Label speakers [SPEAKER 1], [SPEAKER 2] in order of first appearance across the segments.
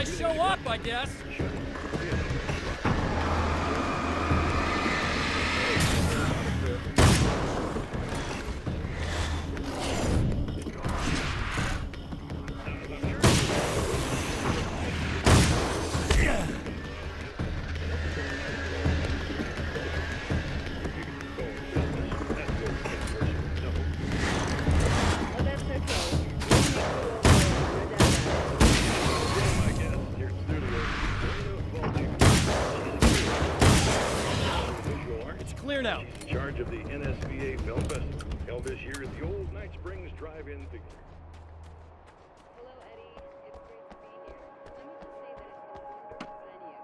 [SPEAKER 1] show up, I guess. Clear now.
[SPEAKER 2] In charge of the NSVA Film Festival, held this year at the old Night Springs Drive-In Theater.
[SPEAKER 3] Hello, Eddie. It's great to be here. Let me just say that it's a wonderful venue.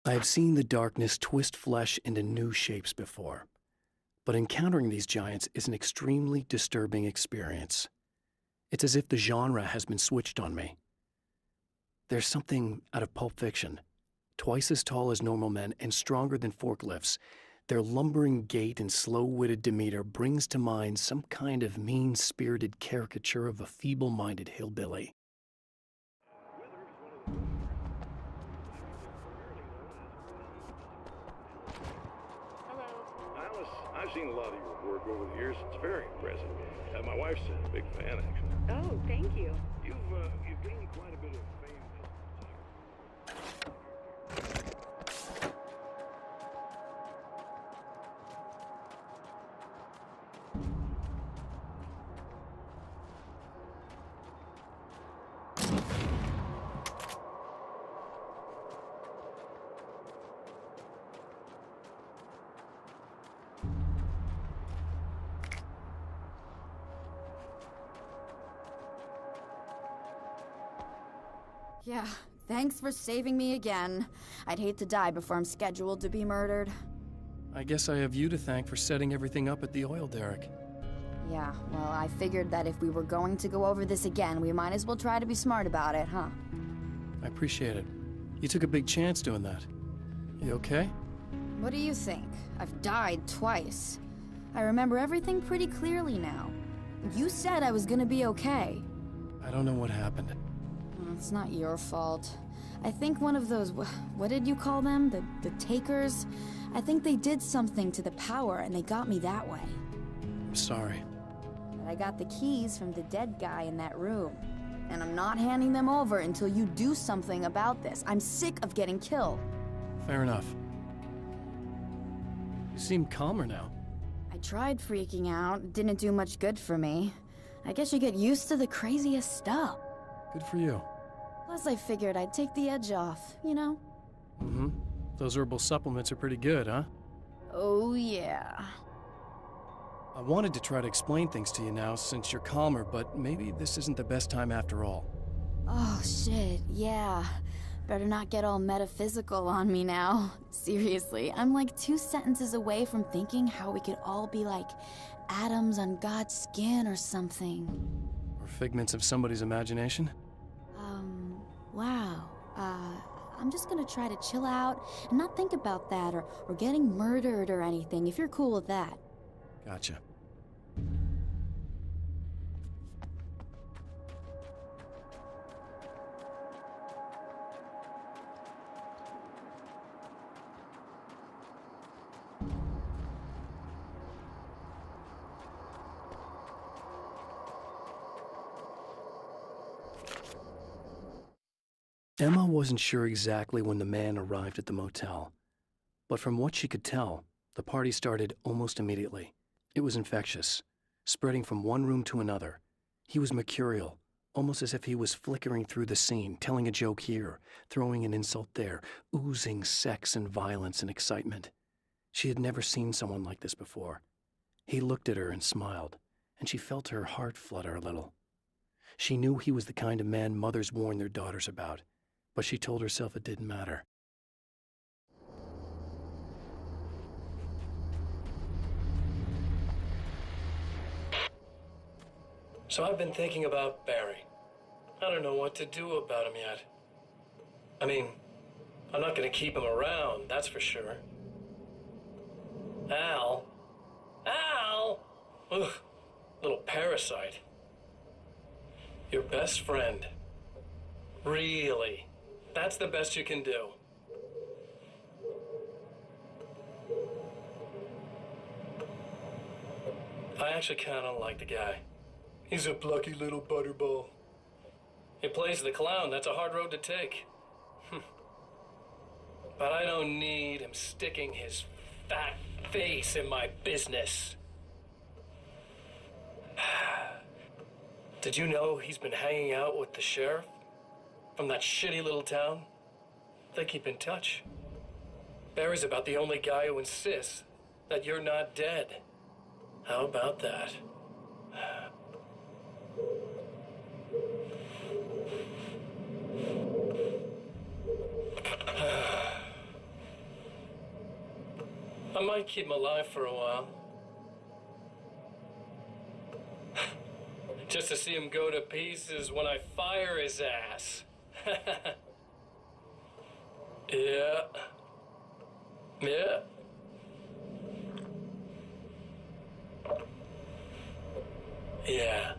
[SPEAKER 4] I have seen the darkness twist flesh into new shapes before, but encountering these giants is an extremely disturbing experience. It's as if the genre has been switched on me. There's something out of Pulp Fiction. Twice as tall as normal men and stronger than forklifts, their lumbering gait and slow-witted demeanor brings to mind some kind of mean-spirited caricature of a feeble-minded hillbilly.
[SPEAKER 2] Alice, I've seen a lot of your work over the years. It's very impressive. My wife's a big fan, actually.
[SPEAKER 3] Oh, thank you.
[SPEAKER 2] You've gained quite a bit of fame.
[SPEAKER 5] Yeah, thanks for saving me again. I'd hate to die before I'm scheduled to be murdered.
[SPEAKER 4] I guess I have you to thank for setting everything up at the oil derrick.
[SPEAKER 5] Yeah, well, I figured that if we were going to go over this again, we might as well try to be smart about it, huh?
[SPEAKER 4] I appreciate it. You took a big chance doing that. You okay?
[SPEAKER 5] What do you think? I've died twice. I remember everything pretty clearly now. You said I was gonna be okay.
[SPEAKER 4] I don't know what happened.
[SPEAKER 5] It's not your fault. I think one of those, what did you call them? The takers? I think they did something to the power and they got me that way.
[SPEAKER 4] I'm sorry.
[SPEAKER 5] But I got the keys from the dead guy in that room. And I'm not handing them over until you do something about this. I'm sick of getting killed.
[SPEAKER 4] Fair enough. You seem calmer now.
[SPEAKER 5] I tried freaking out. It didn't do much good for me. I guess you get used to the craziest stuff.
[SPEAKER 4] Good for you.
[SPEAKER 5] Plus, I figured I'd take the edge off, you know?
[SPEAKER 4] Mm-hmm. Those herbal supplements are pretty good, huh?
[SPEAKER 5] Oh, yeah.
[SPEAKER 4] I wanted to try to explain things to you now since you're calmer, but maybe this isn't the best time after all.
[SPEAKER 5] Oh, shit, yeah. Better not get all metaphysical on me now. Seriously, I'm like 2 sentences away from thinking how we could all be like atoms on God's skin or something.
[SPEAKER 4] Or figments of somebody's imagination?
[SPEAKER 5] Wow. I'm just gonna try to chill out and not think about that or getting murdered or anything, if you're cool with that.
[SPEAKER 4] Gotcha. Emma wasn't sure exactly when the man arrived at the motel, but from what she could tell, the party started almost immediately. It was infectious, spreading from one room to another. He was mercurial, almost as if he was flickering through the scene, telling a joke here, throwing an insult there, oozing sex and violence and excitement. She had never seen someone like this before. He looked at her and smiled, and she felt her heart flutter a little. She knew he was the kind of man mothers warn their daughters about, but she told herself it didn't matter. So I've been thinking about Barry. I don't know what to do about him yet. I mean, I'm not going to keep him around, that's for sure. Al? Ugh, little parasite. Your best friend. Really? That's the best you can do? I actually kind of like the guy. He's a plucky little butterball. He plays the clown. That's a hard road to take. But I don't need him sticking his fat face in my business. Did you know he's been hanging out with the sheriff from that shitty little town? They keep in touch. Barry's about the only guy who insists that you're not dead. How about that? I might keep him alive for a while. Just to see him go to pieces when I fire his ass. Yeah. Yeah. Yeah.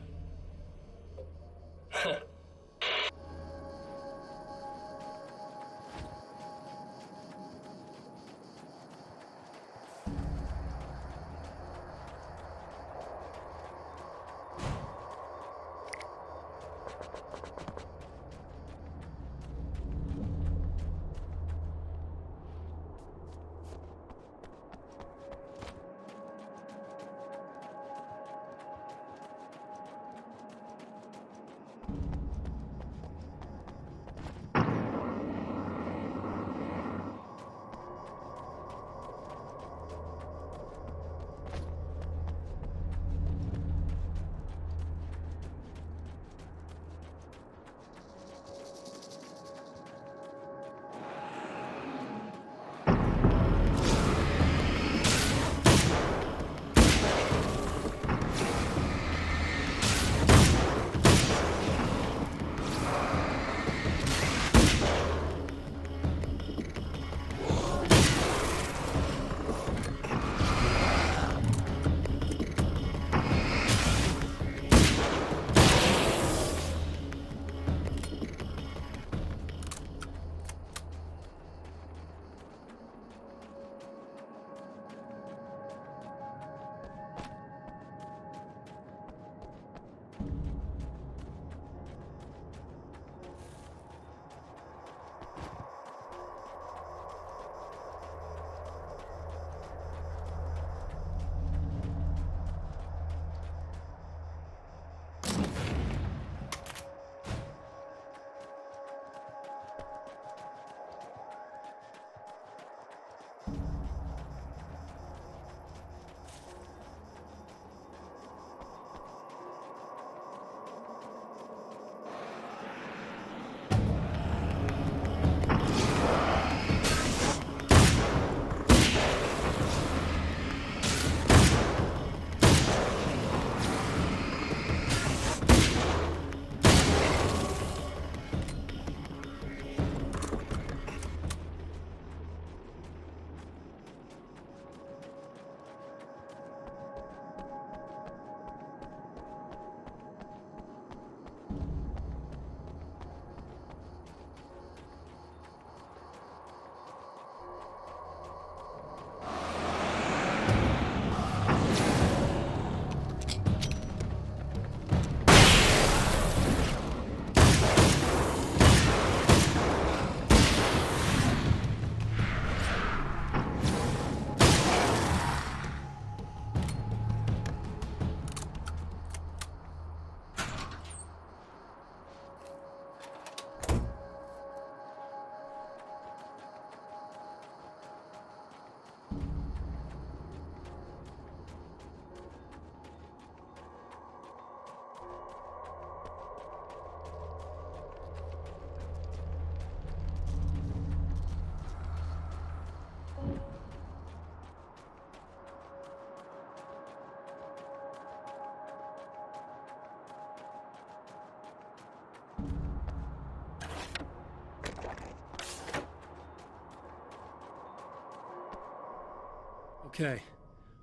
[SPEAKER 4] Okay.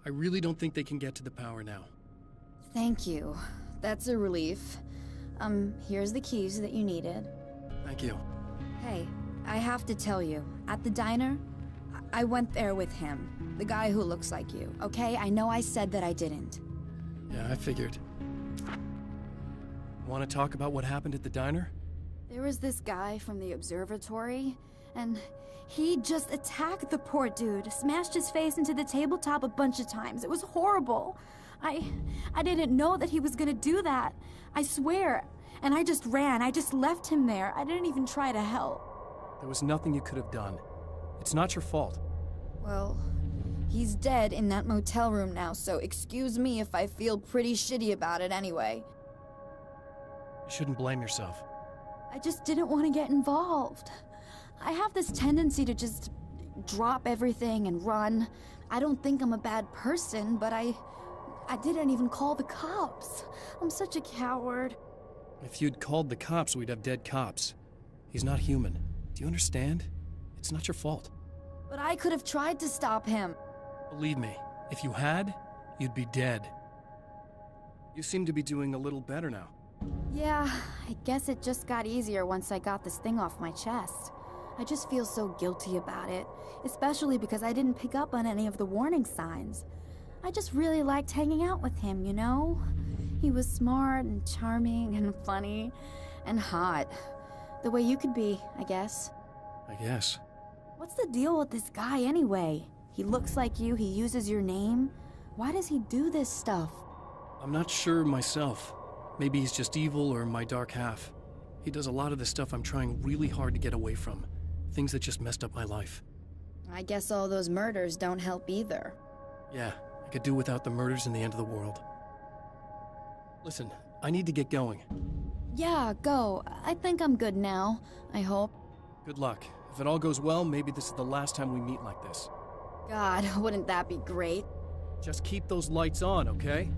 [SPEAKER 4] I really don't think they can get to the power now.
[SPEAKER 5] Thank you. That's a relief. Here's the keys that you needed.
[SPEAKER 4] Thank you.
[SPEAKER 5] Hey, I have to tell you, at the diner, I went there with him. The guy who looks like you, okay? I know I said that I didn't.
[SPEAKER 4] Yeah, I figured. Want to talk about what happened at the diner?
[SPEAKER 5] There was this guy from the observatory, and he just attacked the poor dude, smashed his face into the tabletop a bunch of times. It was horrible. I didn't know that he was gonna do that. I swear. And I just ran. I just left him there. I didn't even try to help.
[SPEAKER 4] There was nothing you could have done. It's not your fault.
[SPEAKER 5] Well, he's dead in that motel room now, so excuse me if I feel pretty shitty about it anyway.
[SPEAKER 4] You shouldn't blame yourself.
[SPEAKER 5] I just didn't want to get involved. I have this tendency to just drop everything and run. I don't think I'm a bad person, but I didn't even call the cops. I'm such a coward.
[SPEAKER 4] If you'd called the cops, we'd have dead cops. He's not human. Do you understand? It's not your fault.
[SPEAKER 5] But I could have tried to stop him.
[SPEAKER 4] Believe me, if you had, you'd be dead. You seem to be doing a little better now.
[SPEAKER 5] Yeah, I guess it just got easier once I got this thing off my chest. I just feel so guilty about it, especially because I didn't pick up on any of the warning signs. I just really liked hanging out with him, you know? He was smart and charming and funny and hot. The way you could be, I guess.
[SPEAKER 4] I guess.
[SPEAKER 5] What's the deal with this guy anyway? He looks like you, he uses your name. Why does he do this stuff?
[SPEAKER 4] I'm not sure myself. Maybe he's just evil or my dark half. He does a lot of the stuff I'm trying really hard to get away from. Things that just messed up my life.
[SPEAKER 5] I guess all those murders don't help either.
[SPEAKER 4] Yeah, I could do without the murders and the end of the world. Listen, I need to get going.
[SPEAKER 5] Yeah, go. I think I'm good now. I hope.
[SPEAKER 4] Good luck. If it all goes well, maybe this is the last time we meet like this.
[SPEAKER 5] God, wouldn't that be great?
[SPEAKER 4] Just keep those lights on, okay?